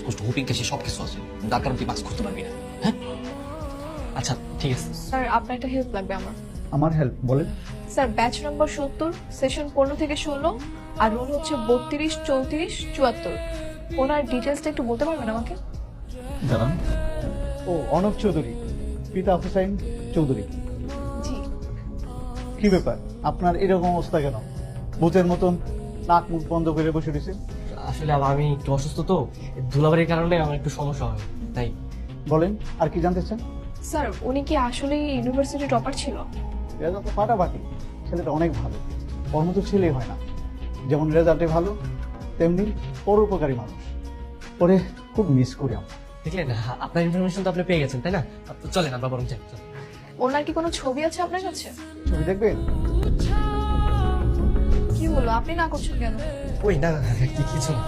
স্পষ্ট হুপিং কেসে সব কিছু আছে, যার কারণে তুই পাস করতে পারবি না। হ্যাঁ আচ্ছা ঠিক আছে। স্যার আপনার একটা হেল্প লাগবে আমার। আমার হেল্প বলেন। স্যার ব্যাচ নম্বর 70, সেশন 15 থেকে 16, আর রোল হচ্ছে 32, 34, 74। ওনার ডিটেলসটা একটু বলতে পারবেন আমাকে? দাঁড়ান। ও অনব চৌধুরী, পিতা হুসাইন চৌধুরী। জি। কি ব্যাপার আপনার এরকম অবস্থা কেন? ভূতের মতন নাক মুখ বন্ধ করে বসে রয়েছে। আসলে আমি একটু অসুস্থ তো, ধুলাবাড়ির কারণে আমার একটু সমস্যা হয় তাই। বলেন আর কি জানতে চান? স্যার উনি কি আসলেই ইউনিভার্সিটি টপার ছিল? রেজাল্ট তো ফাটাফাটি, ছেলেটা অনেক ভালো, ওর মতো ছেলেই হয় না। যেমন রেজাল্টে ভালো, তেমনি পরোপকারী মানুষ। ওরে খুব মিস করি আমরা। দেখলেন আপনার ইনফরমেশন তো আপনি পেয়ে গেছেন তাই না? তো চলেন আমরা বরং যাই। চলেন। ওনার কি কোনো ছবি আছে আপনার কাছে? ছবি দেখবেন? কি হলো, আপনি না করছেন কেন? ওই না কিছু না।